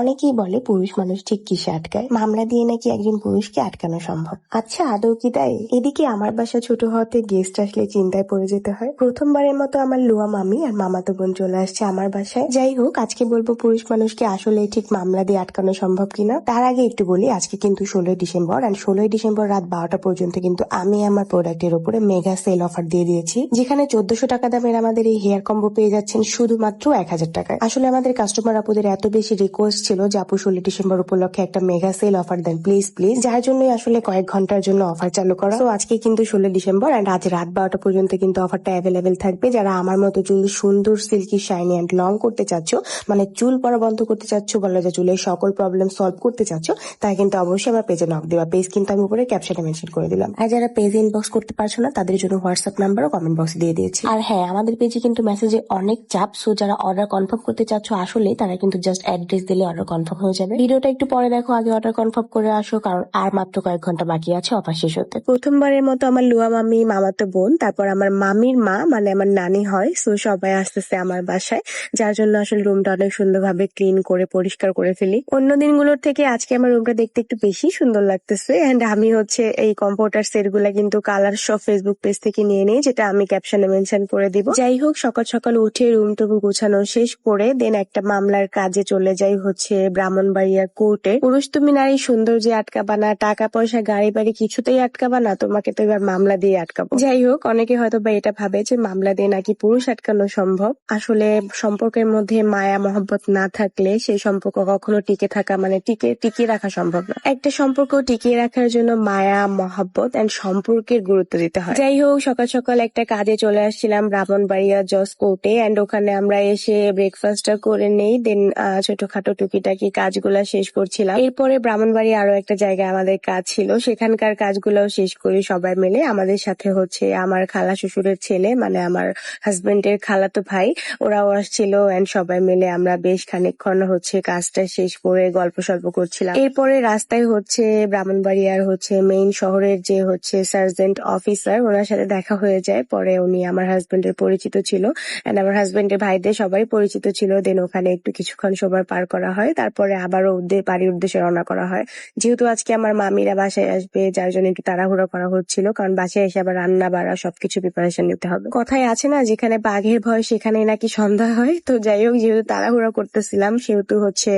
অনেকেই বলে পুরুষ মানুষ ঠিক কিসে আটকায়, মামলা দিয়ে নাকি একজন পুরুষকে আটকানো সম্ভব। আচ্ছা, আদৌ কি তাই? এদিকে আমার বাসা ছোট হওয়াতে গেস্ট আসলে চিন্তায় পড়ে যেতে হয়। প্রথমবারের মতো আমার লুয়া মামি আর মামাতো বোন চলে আসছে আমার বাসায়। যাই হোক, আজকে বলবো পুরুষ মানুষকে আসলে ঠিক মামলা দিয়ে আটকানো সম্ভব কিনা। তার আগে একটু বলি, আজকে কিন্তু 16ই ডিসেম্বর, আর 16ই ডিসেম্বর রাত 12টা পর্যন্ত কিন্তু আমি আমার প্রোডাক্টের উপরে মেগা সেল অফার দিয়ে দিয়েছি, যেখানে 1400 টাকা দামের আমাদের এই হেয়ার কম্বো পেয়ে যাচ্ছেন শুধুমাত্র 1000 টাকায়। আসলে আমাদের কাস্টমার আপুদের এত বেশি রিকোয়েস্ট ছিল যে আপু 16 ডিসেম্বর উপলক্ষে একটা মেগা সেল অফার দেন প্লিজ প্লিজ, যার জন্যই আসলে কয়েক ঘন্টার জন্য অফার চালু করা। তো আজকে কিন্তু 16 ডিসেম্বর আর আজ রাত 12টা পর্যন্ত কিন্তু অফারটা অ্যাভেলেবেল থাকবে। যারা আমার মতো চুল সুন্দর সিল্কি শাইনি অ্যান্ড লং করতে চাচ্ছ, মানে চুল পড়া বন্ধ করতে চাচ্ছ, বলা যায় চুলের সকল প্রবলেম সলভ করতে চাচ্ছ, তাই কিন্তু অবশ্যই আমার পেজে নক দিবা। পেজ কিন্তু আমি উপরে ক্যাপশনে মেনশন করে দিলাম। আর যারা পেজে ইনবক্স করতে পারছো না, তাদের জন্য হোয়াটসঅ্যাপ নাম্বারও কমেন্ট বক্সে দিয়ে দিয়েছি। আর হ্যাঁ, আমাদের পেজে কিন্তু মেসেজে অনেক চাপ, সো যারা অর্ডার কনফার্ম করতে চাচ্ছ আসলে তারা কিন্তু জাস্ট অ্যাড্রেস দিলে অর্ডার কনফার্ম হয়ে যাবে। ভিডিওটা একটু পরে দেখো, আগে অর্ডার কনফার্ম করে আসো, কারণ আর মাত্র কয়েক ঘন্টা বাকি আছে অফার শেষ হতে। প্রথমবারের মতো আমার লুয়া মামি, মামাতো বোন, তারপর আমার মামির মা মানে আমার নানি হয়, সো সবাই আসতেছে আমার বাসায়, যার জন্য আসলে রুমটা অনেক সুন্দরভাবে ক্লিন করে পরিষ্কার করে ফেলি। অন্য দিনগুলোর থেকে আজকে আমার রুমটা দেখতে একটু বেশি সুন্দর লাগতেছে। এন্ড আমি হচ্ছে এই কম্পিউটার সেট গুলা কিন্তু কালার সব ফেসবুক পেজ থেকে নিয়ে নিই, যেটা আমি ক্যাপশনে মেনশন করে দিব। যাই হোক, সকাল সকাল উঠে রুম টুকু গোছানো শেষ করে দেন একটা মামলার কাজে চলে যাই হচ্ছে ব্রাহ্মণবাড়িয়া কোর্টে। পুরুষ তুমি নারী সৌন্দর্যে আটকাবা না, টাকা পয়সা গাড়ি বাড়ি কিছুতেই আটকাবা না, তোমাকে তো এবার মামলা দিয়ে আটকাবো। যাই হোক, অনেকে হয়তো বা এটা ভাবে যে মামলা দিয়ে নাকি পুরুষ আটকানো সম্ভব। আসলে সম্পর্কের মধ্যে মায়া মহব্বত না থাকলে সেই সম্পর্ক কখনো টিকে থাকা মানে টিকিয়ে রাখা সম্ভব না। একটা সম্পর্ক টিকিয়ে রাখার জন্য মায়া মহব্বত এন্ড সম্পর্কের গুরুত্ব দিতে হয়। যাই হোক, সকাল সকাল একটা কাজে চলে আসছিলাম ব্রাহ্মণবাড়িয়া জজ কোর্টে, এন্ড ওখানে আমরা এসে ব্রেকফাস্টটা করে নেই, দেন ছোটখাটো টুকিটাকি কাজগুলা শেষ করছিলাম। এরপরে ব্রাহ্মণবাড়ি আরো একটা জায়গায় আমাদের কাজ ছিল, সেখানকার কাজগুলোও শেষ করি সবাই মিলে। আমাদের সাথে হচ্ছে আমার খালা শ্বশুরের ছেলে মানে আমার হাজবেন্ডের খালাতো ভাই, ওরাও আসছিল, এন্ড সবাই মিলে আমরা বেশ খানিকক্ষণ হচ্ছে কাজটা শেষ করে গল্প সল্প করছিলাম। এরপরে রাস্তায় হচ্ছে ব্রাহ্মণবাড়িয়ার হচ্ছে মেইন শহরের যে হচ্ছে সার্জেন্ট অফিসার, ওনার সাথে দেখা হয়ে যায়। পরে উনি আমার হাজবেন্ডের পরিচিত ছিল, এন্ড আমার হাজবেন্ডের ভাইদের সবাই পরিচিত ছিল। দেন ওখানে একটু কিছুক্ষণ সময় পার করা হয়, তারপরে আবারও ওদের বাড়ির উদ্দেশ্যে রওনা করা হয়। যেহেতু আজকে আমার মামিরা বাসায় আসবে, যার জন্য একটু তাড়াহুড়ো করা হচ্ছিল, কারণ বাসায় এসে আবার রান্না বাড়া সবকিছু প্রিপারেশন নিতে হবে। কথায় আছে না, যেখানে বাঘের ভয় সেখানে নাকি সন্ধ্যা হয়। তো যাই হোক, যেহেতু তাড়াহুড়ো করতেছিলাম সেহেতু হচ্ছে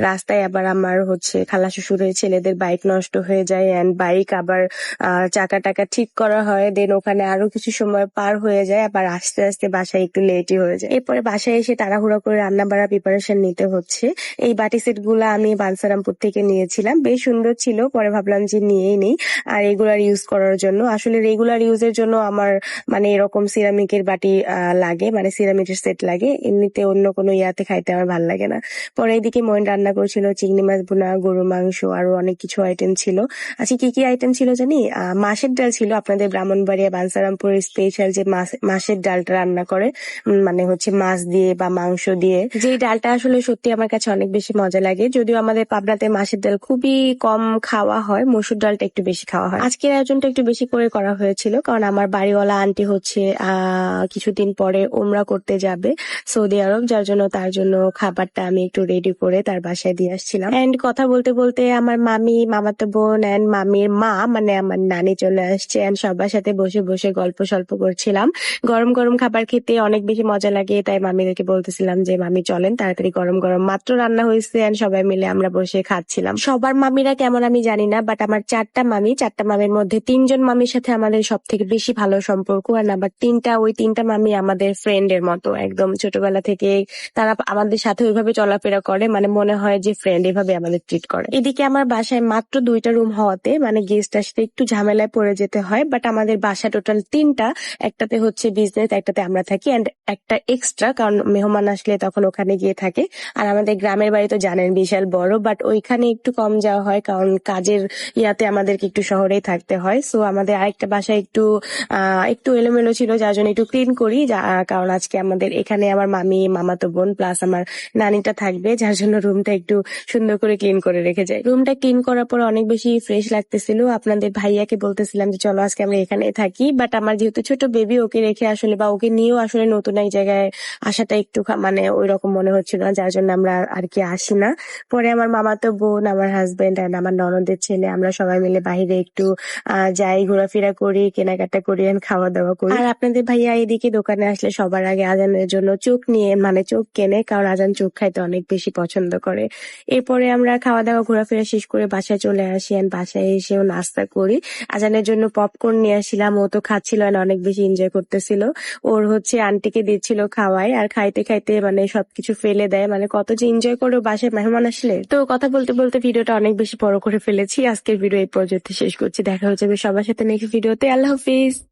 রাস্তায় আবার আমার হচ্ছে খালা শ্বশুরের ছেলেদের বাইক নষ্ট হয়ে যায়, এন্ড বাইক আবার চাকা টাকা ঠিক করা হয়। দেন ওখানে আরো কিছু সময় পার হয়ে যায়, আবার আস্তে আস্তে বাসায় একটু লেটই হয়ে যায়। এরপরে বাসায় এসে তাড়াহুড়ো করে রান্না বাড়া প্রিপারেশন নিতে হচ্ছে। এই বাটি সেট গুলা আমি বানসারামপুর থেকে নিয়েছিলাম, বেশ সুন্দর ছিল, পরে ভাবলাম যে নিয়েই নেই। আর রেগুলার ইউজ করার জন্য, আসলে রেগুলার ইউজের জন্য আমার মানে এরকম সিরামিকের বাটি লাগে, মানে সিরামিকের সেট লাগে, এমনিতে অন্য কোনো ইয়াতে খাইতে আমার ভালো লাগে না। পরে এদিকে মইন রান্না করছিল চিংড়ি মাছ ভুনা, গরু মাংস, আরো অনেক কিছু আইটেম ছিল। আচ্ছা, কি কি আইটেম ছিল জানি? মাছের ডাল ছিল, আপনাদের ব্রাহ্মণবাড়িয়া বানসারামপুরের স্পেশাল যে মাছের ডালটা রান্না করে, মানে হচ্ছে মাছ দিয়ে বা মাংস দিয়ে, যে ডালটা আসলে সত্যি আমার কাছে অনেক বেশি মজা লাগে। যদিও আমাদের পাবনাতে মাছের ডাল খুবই কম খাওয়া হয়, মসুর ডালটা একটু বেশি খাওয়া হয়। আজকের আয়োজনটা একটু বেশি করে করা হয়েছিল, কারণ আমার বাড়িওয়ালা আন্টি হচ্ছে কিছুদিন পরে উমরা করতে যাবে সৌদি আরব, যার জন্য তার জন্য খাবারটা আমি একটু রেডি করে তার বাসায় দিয়ে আসছিলাম। এন্ড কথা বলতে বলতে আমার মামি, মামাতো বোন এন্ড মামির মা মানে আমার নানি চলে আসছে, এন্ড সবার সাথে বসে বসে গল্প সল্প করছিলাম। গরম গরম খাবার খেতে অনেক বেশি মজা লাগে, তাই মামিদেরকে বলতেছিলাম যে মামি চলেন তাড়াতাড়ি, গরম গরম মাত্র রান্না হয়েছে, এন্ড সবাই মিলে আমরা বসে খাচ্ছিলাম। সবার মামিরা কেমন আমি জানি না, বাট আমার চারটা মামির মধ্যে 3জন মামির সাথে আমাদের সব থেকে বেশি ভালো সম্পর্ক, আর নাম্বার 3টা, ওই 3টা মামি আমাদের ফ্রেন্ডের মতো, একদম ছোটবেলা থেকে তারা আমাদের সাথে ওইভাবে চলাফেরা করে, মানে মনে হয় যে ফ্রেন্ড, এভাবে আমাদের ট্রিট করে। এদিকে আমার বাসায় মাত্র 2টা রুম হওয়াতে মানে গেস্ট আসতে একটু ঝামেলায় পড়ে যেতে হয়, বাট আমাদের বাসা টোটাল 3টা, একটাতে হচ্ছে বিজনেস, একটাতে আমরা থাকি, এন্ড একটা এক্সট্রা, কারণ মেহমান আসলে তখন ওখানে গিয়ে থাকে। আর আমাদের গ্রামের বাড়ি তো জানেন বিশাল বড়, বাট ওইখানে একটু কম যাওয়া হয়, কারণ কাজের ইয়াতে আমাদেরকে একটু শহরেই থাকতে হয়। সো আমাদের আরেকটা বাসা একটু এলোমেলো ছিল, যার জন্য একটু ক্লিন করি, কারণ আজকে আমাদের এখানে আমার মামি, মামাতো বোন প্লাস আমার নানিটা থাকবে, যার জন্য রুমটা একটু সুন্দর করে ক্লিন করে রেখে যায়। রুমটা ক্লিন করার পর অনেক বেশি ফ্রেশ লাগতেছিল। আপনাদের ভাইয়াকে বলতেছিলাম যে চলো আজকে আমরা এখানে থাকি, বাট আমার যেহেতু ছোট বেবি, ওকে রেখে আসলে বা ওকে নিয়েও আসলে নতুন এক জায়গায় আসাটা একটু মানে ওই রকম মনে হচ্ছিল না, যার জন্য আমরা আর কি আসি না। পরে আমার মামাতো বোন, আমার হাজবেন্ড এন্ড আমার ননদের ছেলে আমরা সবাই মিলে বাহিরে একটু যাই, ঘোরাফেরা করি, কেনাকাটা করি এন্ড খাওয়া দাওয়া করি। আর আপনাদের ভাইয়া এদিকে দোকানে আসলে সবার আগে আজানের জন্য চোখ নিয়ে মানে চোখ কেনে, কারণ আজান চোখ খাইতে অনেক বেশি পছন্দ করে। এরপরে আমরা খাওয়া দাওয়া ঘোরাফেরা শেষ করে বাসায় চলে আসি এন্ড বাসায় এসেও নাস্তা করি। আজানের জন্য পপকর্ন নিয়ে আসছিলাম, ও তো খাচ্ছিল আর অনেক বেশি এনজয় করতেছিল। ওর হচ্ছে আন্টিকে দিচ্ছিল খাওয়ায়, আর খাইতে খাইতে মানে সবকিছু ফেলে দেয়, মানে কত যে এনজয় করো বাসায় মেহমান আসলে। তো কথা বলতে বলতে ভিডিওটা অনেক বেশি বড় করে ফেলেছি। আজকের ভিডিও এই পর্যন্ত শেষ করছি। দেখা হচ্ছে সবার সাথে নেক্সট ভিডিওতে। আল্লাহ হাফিজ।